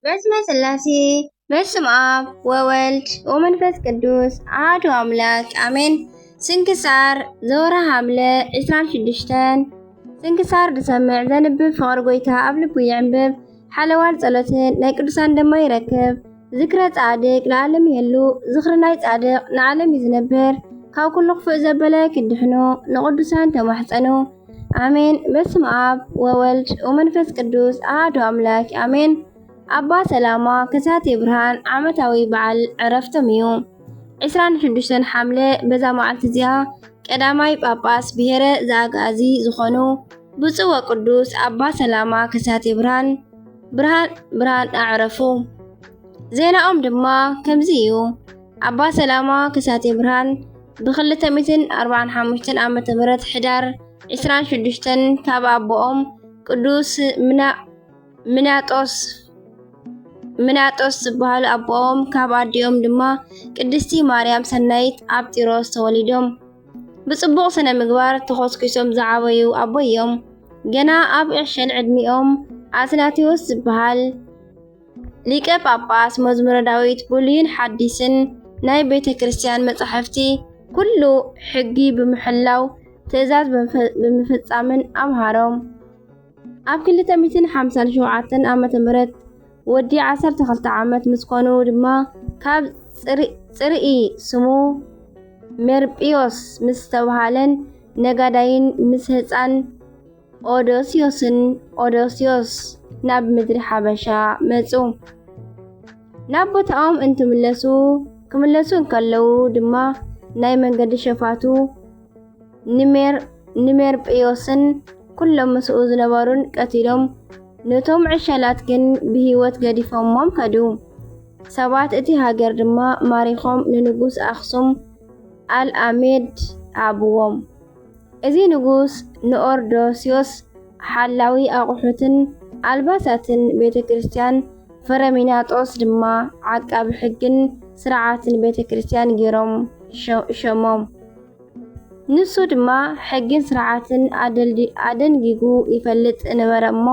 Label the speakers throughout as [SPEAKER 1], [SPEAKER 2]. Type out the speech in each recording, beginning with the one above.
[SPEAKER 1] በስመ ሥላሴ በስመ አብ ወወልድ ወመንፈስ ቅዱስ አሐዱ አምላክ አሜን። ስንክሳር ዘወርኃ ሐምለ 26 ስንክሳር ዝሰምዕ ዘንብብ ፍቅሪ ጎይታ ኣብ ልቡ ይዕንብብ ሓለዋን ጸሎትን ናይ ቅዱሳን ደማ ይረክብ። ዝክረ ጻድቅ ለዓለም ይህሉ ዝክሪ ናይ ጻድቅ ንዓለም ይዝነብር። ካብ ኩሉ ክፉእ ዘበለ ክድሕኑ ንቅዱሳን ተማሕፀኑ አሜን። በስመ አብ ወወልድ ወመንፈስ ቅዱስ አሐዱ አምላክ አሜን። አባ ሰላማ ከሳቴ ብርሃን ዓመታዊ በዓል ዕረፍቶም እዩ። 26 ሐምለ በዛ መዓልቲ እዚኣ ቀዳማይ ጳጳስ ብሔረ ዘአጋዚ ዝኾኑ ብፁዕ ወቅዱስ አባ ሰላማ ከሳቴ ብርሃን አዕረፉ። ዜናኦም ድማ ከምዚ እዩ። አባ ሰላማ ከሳቴ ብርሃን ብ245 ዓመተ ምህረት ሕዳር 26 ካብ አቦኦም ቅዱስ ምናጦስ ዝበሃሉ አቦኦም ካብ አዲኦም ድማ ቅድስቲ ማርያም ሰናይት ኣብ ጢሮስ ተወሊዶም ብጽቡቕ ስነ ምግባር ተኾስኪሶም ዝዓበዩ አቦ እዮም። ገና ኣብ ዕሸል ዕድሚኦም አትናቴዎስ ዝበሃል ሊቀ ጳጳስ መዝሙረ ዳዊት ብሉይን ሓዲስን ናይ ቤተ ክርስቲያን መጻሕፍቲ ኩሉ ሕጊ ብምሕላው ትእዛዝ ብምፍጻምን ኣምሃሮም። ኣብ 257 ዓመተ ምህረት ወዲ 12 ዓመት ምስ ኮኑ ድማ ካብ ጽርኢ ስሙ ሜርጵዮስ ምስ ተባሃለን ነጋዳይን ምስ ህፃን ኦዶስዮስ ናብ ምድሪ ሓበሻ መጹ። ናብ ቦታኦም ክምለሱ እንከለዉ ድማ ናይ መንገዲ ሸፋቱ ንሜርጵዮስን ኩሎም ምስኡ ዝነበሩን ቀቲሎም ነቶም ዕሸላት ግን ብህይወት ገዲፎሞም ከዱ። ሰባት እቲ ሃገር ድማ ማሪኾም ንንጉስ አክሱም አልአሜድ አብዎም። እዚ ንጉስ ንኦርዶስዮስ ሓላዊ አቑሑትን አልባሳትን ቤተ ክርስቲያን ፍረሚናጦስ ድማ ዓቃቢ ሕግን ስርዓትን ቤተ ክርስቲያን ገይሮም ሸሞም። ንሱ ድማ ሕግን ስርዓትን አደንጊጉ ይፈልጥ ነበረ እሞ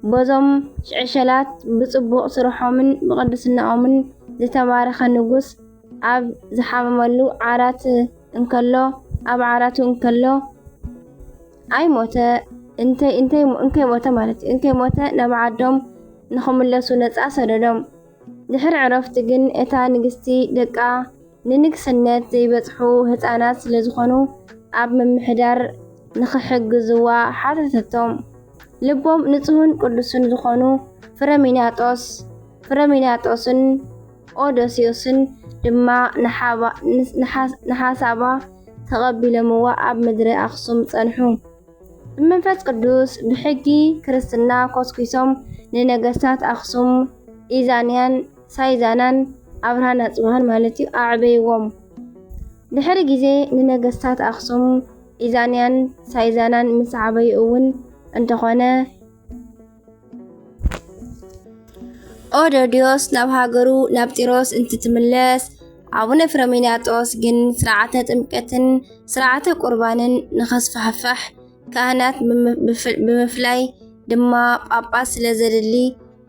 [SPEAKER 1] በዞም ዕሸላት ብጽቡቕ ስርሖምን ብቅድስናኦምን ዝተባረኸ ንጉስ ኣብ ዝሓመመሉ ዓራቱ እንከሎ ኣይሞተ እንከይሞተ ናብ ዓዶም ንኽምለሱ ነፃ ሰደዶም። ድሕሪ ዕረፍቲ ግን እታ ንግስቲ ደቃ ንንግስነት ዘይበጽሑ ህፃናት ስለ ዝኾኑ ኣብ ምምሕዳር ንኽሕግዝዋ ሓተተቶም። ልቦም ንጹህን ቅዱስን ዝኾኑ ፍረሚናጦስን ኦዶስዮስን ድማ ንሓሳባ ተቐቢሎምዋ ኣብ ምድሪ አክሱም ጸንሑ። ብመንፈስ ቅዱስ ብሕጊ ክርስትና ኮስኪሶም ንነገስታት አክሱም ኢዛንያን ሳይዛናን አብርሃን አጽብሃን ማለት እዩ ኣዕበይዎም። ድሕሪ ግዜ ንነገስታት አክሱም ኢዛንያን ሳይዛናን ምስ ዓበዩ እውን እንተኾነ ኦዶድዮስ ናብ ሃገሩ ናብ ጢሮስ እንትትምለስ አቡነ ፍረሚናጦስ ግን ስርዓተ ጥምቀትን ስርዓተ ቁርባንን ንኸስፋሕፋሕ ካህናት ብምፍላይ ድማ ጳጳስ ስለ ዘድሊ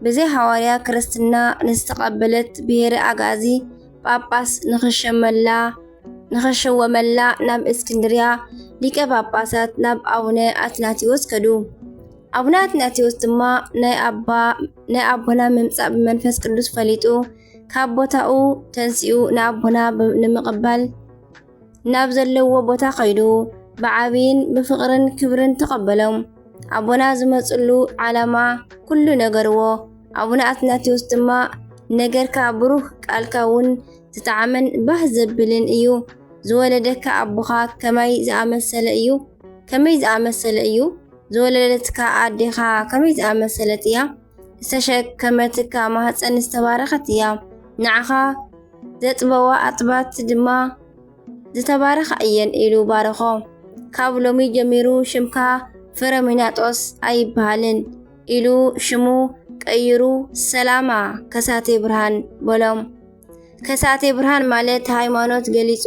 [SPEAKER 1] ብዘይ ሐዋርያ ክርስትና ንዝተቐበለት ብሔረ አጋዚ ጳጳስ ንኽሸወመላ ናብ እስክንድርያ ሊቀ ጳጳሳት ናብ አቡነ አትናቴዎስ ከዱ። አቡነ አትናቴዎስ ድማ ናይ አቦና ምምጻእ ብመንፈስ ቅዱስ ፈሊጡ ካብ ቦታኡ ተንሲኡ ንአቦና ንምቕባል ናብ ዘለዎ ቦታ ኸይዱ ብዓብይን ብፍቕርን ክብርን ተቐበሎም። አቦና ዝመጽሉ ዓላማ ኩሉ ነገርዎ። አቡነ አትናቴዎስ ድማ ነገርካ ብሩህ ቃልካ እውን ዝተዓመን ባህ ዘብልን እዩ። ዝወለደካ አቦኻ ከመይ ዝኣመሰለ እዩ። ዝወለደትካ ኣዴኻ ከመይ ዝኣመሰለት እያ። ዝተሸከመትካ ማህፀን ዝተባረኸት እያ። ንዓኻ ዘጥበዋ ኣጥባት ድማ ዝተባረኻ እየን ኢሉ ባረኾ። ካብ ሎሚ ጀሚሩ ሽምካ ፍረሚናጦስ ኣይበሃልን ኢሉ ሽሙ ቀይሩ ሰላማ ከሳቴ ብርሃን በሎም። ከሳቴ ብርሃን ማለት ሃይማኖት ገሊጹ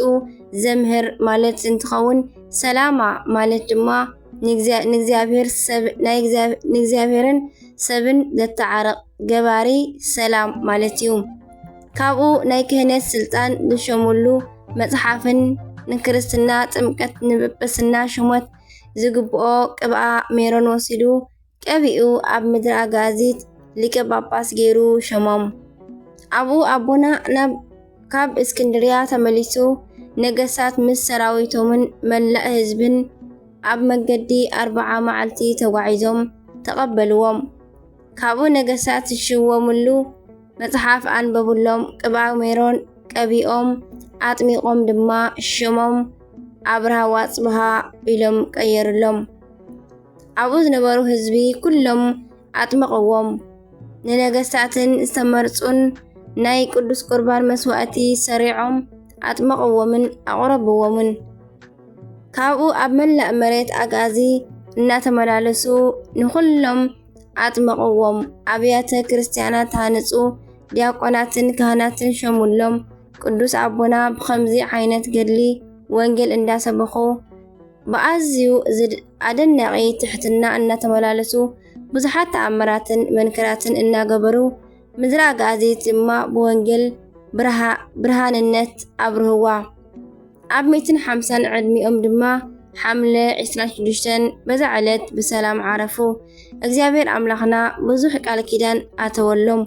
[SPEAKER 1] ዘምህር ማለት እንትኸውን ሰላማ ማለት ድማ ንእግዚአብሔርን سبن ዘተዓረቕ ገባሪ ሰላም ማለት እዩ። ካብኡ ናይ ክህነት ስልጣን ዝሾሙሉ መጽሓፍን ንክርስትና ጥምቀት ንጵጵስና ሹመት ዝግብኦ ቅብአ ሜሮን ወሲዱ ቀቢኡ ኣብ ምድሪ ኣጋዚት ሊቀ ጳጳስ ገይሩ ሸሞም። ኣብኡ ኣቦና ካብ እስክንድርያ ተመሊሱ ነገሳት ምስ ሰራዊቶምን መላእ ህዝብን ኣብ መገዲ 40 መዓልቲ ተጓዒዞም ተቐበልዎም። ካብኡ ነገሳት ዝሽወሙሉ መጽሓፍ አንበቡሎም ቅብአ ሜሮን ቀቢኦም ኣጥሚቖም ድማ ሽሞም ኣብርሃ ወአጽብሃ ኢሎም ቀየሩሎም። ኣብኡ ዝነበሩ ህዝቢ ኩሎም ኣጥመቕዎም። ንነገሳትን ዝተመርጹን ናይ ቅዱስ ቁርባን መስዋዕቲ ሰሪዖም ኣጥመቕዎምን ኣቕረብዎምን። ካብኡ ኣብ መላእ መሬት ኣጋዚ እናተመላለሱ ንኹሎም ኣጥመቕዎም። ኣብያተ ክርስቲያናት ሃነጹ፣ ዲያቆናትን ካህናትን ሸሙሎም። ቅዱስ ኣቦና ብኸምዚ ዓይነት ገድሊ ወንጌል እንዳሰበኹ ብኣዝዩ ኣደናቂ ትሕትና እናተመላለሱ ብዙሓት ተኣምራትን መንከራትን እናገበሩ ምድሪ ኣጋዚት ድማ ብወንጌል ብርሃንነት ኣብርህዋ። ኣብ 150 ዕድሚኦም ድማ ሓምለ 26 በዛ ዕለት ብሰላም ዓረፉ። እግዚአብሔር ኣምላኽና ብዙሕ ቃል ኪዳን ኣተወሎም።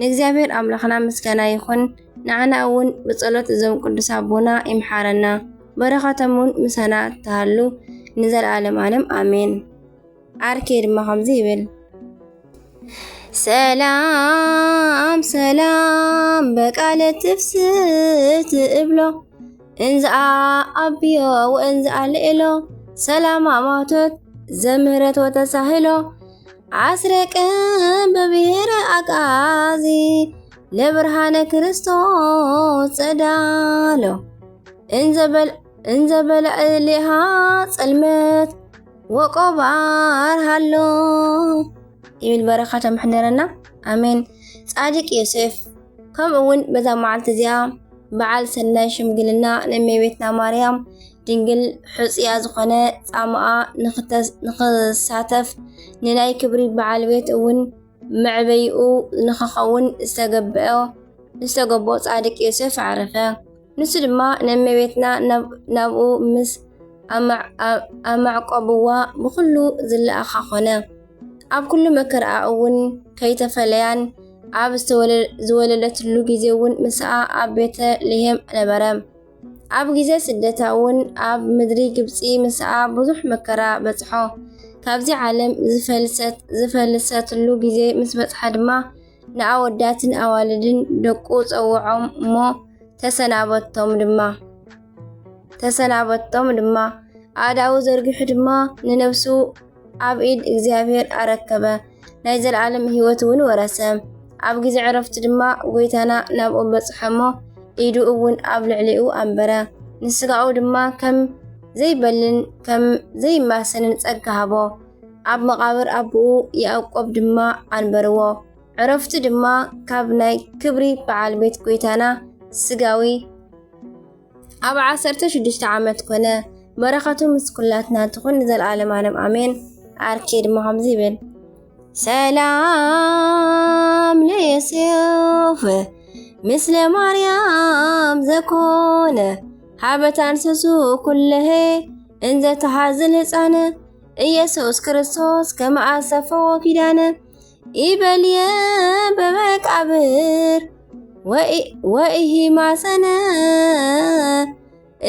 [SPEAKER 1] ንእግዚአብሔር ኣምላኽና ምስጋና ይኹን። ንዓና እውን ብጸሎት እዞም ቅዱስ ኣቦና ይምሓረና። በረኸቶምን ምሳና ተሃሉ ንዘለዓለም ዓለም ኣሜን። ዓርኬ ድማ ከምዚ ይብል ሰላም ሰላም በቃለ ትፍስት እብሎ እንዛ ኣቢዮ ወእንዛ ልእሎ ሰላም ኣማቶት ዘምህረት ወተሳህሎ ዓስረቀን በብሔረ ኣቃዚ ለብርሃነ ክርስቶስ ጸዳሎ እንዘበላ እሊሃ ጸልመት ወቆባር ሃሎ ይብል በረኻቶ ምሕደረና ኣሜን። ጻድቅ ዮሴፍ ከምኡውን በዛ መዓልቲ እዚኣ በዓል ሰናይ ሽምግልና ንእመቤትና ማርያም ድንግል ሕጽያ ዝኾነ ጻማኣ ንኽሳተፍ ንናይ ክብሪ በዓል ቤት እውን መዕበይኡ ንኽኸውን ዝተገበኦ ጻድቅ ዮሴፍ ዓረፈ። ንሱ ድማ ንእመቤትና ናብኡ ምስ ኣማዕቆብዋ ብኩሉ ዝለኣኻ ኾነ። ኣብ ኩሉ መከርኣ እውን ከይተፈለያን ኣብ ዝወለደትሉ ጊዜ እውን ምስኣ ኣብ ቤተ ልሔም ነበረ። ኣብ ጊዜ ስደታ እውን ኣብ ምድሪ ግብፂ ምስኣ ብዙሕ መከራ በጽሖ። ካብዚ ዓለም ዝፈልሰትሉ ጊዜ ምስ በጽሐ ድማ ንኣወዳትን ኣዋልድን ደቁ ፀውዖም እሞ ተሰናበቶም ድማ ኣዳው ዘርጊሑ ድማ ንነፍሱ ኣብ ኢድ እግዚአብሔር ኣረከበ። ናይ ዘለዓለም ህይወት እውን ወረሰ። ኣብ ጊዜ ዕረፍቲ ድማ ጎይታና ናብኡ በጽሐሞ ኢዱ እውን ኣብ ልዕሊኡ ኣንበረ። ንስጋኡ ድማ ከም ዘይበልን ከም ዘይማሰንን ጸጋ ሃቦ። ኣብ መቃብር ኣቦኡ ያዕቆብ ድማ ኣንበርዎ። ዕረፍቲ ድማ ካብ ናይ ክብሪ በዓል ቤት ጎይታና ስጋዊ ኣብ 16 ዓመት ኮነ። በረኸቱ ምስ ኩላትና ትኹን ንዘለዓለም ዓለም ኣሜን። ዓርኬ ድማ ከምዚ ይብል ሰላም ለዮሴፍ ምስለ ማርያም ዘኮነ ሃበታ እንስሱ ኩለሄ እንዘ ተሓዝል ህፃነ ኢየሱስ ክርስቶስ ከመኣሰፈዎ ኪዳነ ይበልየ በመቃብር ወኢሂ ማሰነ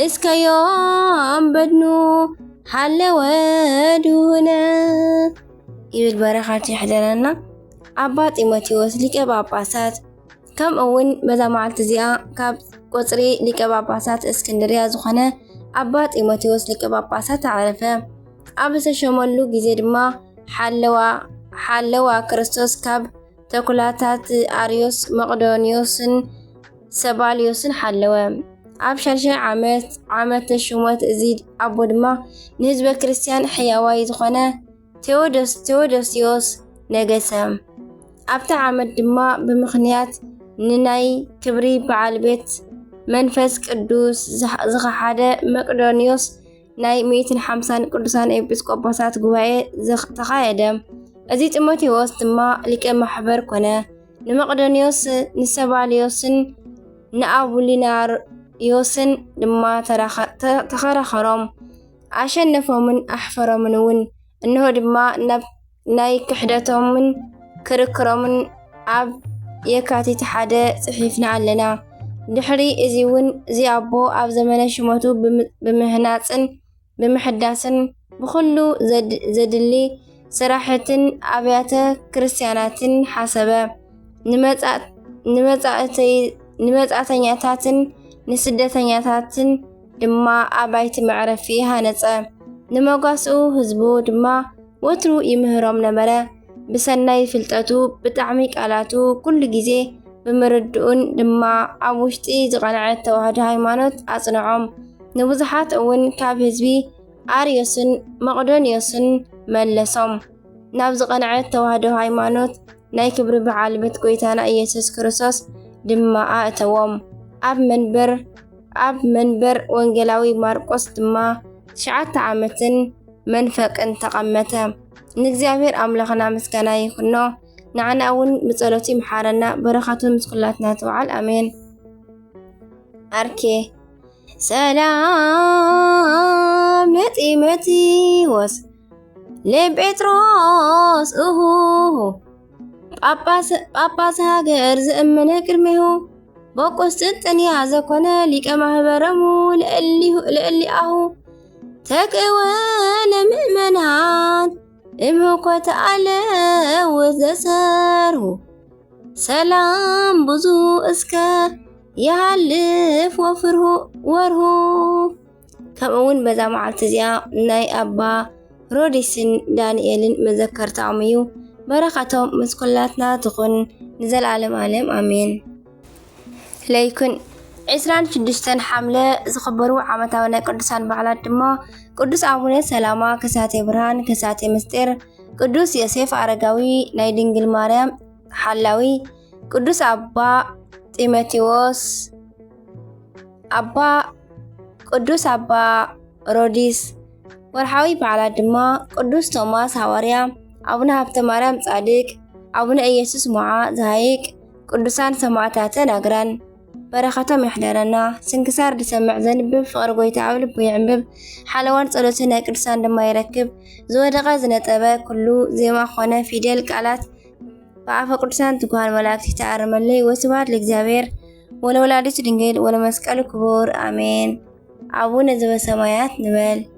[SPEAKER 1] እስከዮም በድኑ ሓለወ ድሁነ ይብል በረኻቱ ይሕደረና። ኣባ ጢሞቴዎስ ሊቀ ጳጳሳት ከምኡውን በዛ መዓልቲ እዚኣ ካብ ቆጽሪ ሊቀ ጳጳሳት እስክንድርያ ዝኾነ ኣባ ጢሞቴዎስ ሊቀ ጳጳሳት ዓረፈ። ኣብ ዝተሾመሉ ጊዜ ድማ ሓለዋ ክርስቶስ ካብ ተኩላታት ኣርዮስ መቅዶንዮስን ሰባልዮስን ሓለወ። ኣብ 6 ዓመተ ሹመት እዚ ኣቦ ድማ ንህዝበ ክርስቲያን ሕያዋይ ዝኾነ ቴዎዶስዮስ ነገሰ። ኣብታ ዓመት ድማ ብምኽንያት ንናይ ክብሪ በዓል ቤት መንፈስ ቅዱስ ዝኸሓደ መቅዶንዮስ ናይ 150 ቅዱሳን ኤጲስቆጶሳት ጉባኤ ተኻየደ። أزي تيموثيوس دما لك محبر كنا نمقدونيوس نسباليوسن نأبولينار يوسن دما تخرخرم عشان نفهمن أحفر منون إنه دما ناي كحدتهم من كركرمن عب يكاتي حدا صحيفنا علنا دحري إزيون زي أبو أب زمن شموتو بمهناتن بمحداسن بخلو زدلي صراحة أبيات كريستياناتن حسب نمتعتنياتاتن نسدتنياتاتن دما أبايت معرفيها نصا نمقاسو هزبو دما وترو يمهرم نمرة بسناي فلتاتو بتعميق علاتو كل جزي بمردون دما عوشتي زغنعت توهد هايمانوت أصنعهم نبزحات أون كاب هزبي أريوسن مقدونيوسن ملسهم نبز قنعت توهد هايمانوت ناي كبر بعالمة كويتانا إيسوس كروسوس دما أتوام أب منبر وانجلاوي ماركوس دما شعات عامتن منفق انتقمته نجزيابير أملاخنا مسكنا يخنو نعنا أول بصلوتي محارنا برخاتهم مسكلاتنا توعال أمين أركي سلام لتيمتي وس لبيتروس ጳጳስ ሃገር ዝእመነ ቅድሚሁ በቆስጥንጥንያ ዘኮነ ሊቀ ማህበረሙ ልዕሊአሁ ተቅወነ ምእመናን እምኮተ ዓለም ወዘሰርሁ ሰላም ብዙ እስከ ይሃልፍ ወፍርሁ ወርሁ ከምኡውን በዛ መዓልቲ እዚኣ ናይ ኣባ ሮዲስን ዳንኤልን መዘከርታኦም እዩ بركاتهم مسكولاتنا تكون نزل عالم آمين ليكن عسران شدشتن حملة زخبروا عمتاونا قدسان بعلات دما قدس أبونا سلامة كساتي برهان كساتي مستر قدس يوسف عرقاوي نايدنجل مريم حلاوي قدس أبا تيموثيوس قدس أبا روديس ورحاوي بعلات دما قدس توماس هواريا أبونا هبت مريم صادق أبونا إيسوس معا زهيك قدسان سمعتاتنا أقران بركاتهم يحضرنا سنكسار دسمع زنب فقرقوي تعاول بيعنبب حلوان صلوتنا قدسان دما يركب زود غازنا تبا كله زي ما خوانا في ديال قالات فعفا قدسان تكوان ملاكتي تعرم اللي وسوات لكزابير ولا ولادي تدنجيل ولا مسكال كبور آمين أبونا زوا سمايات نبال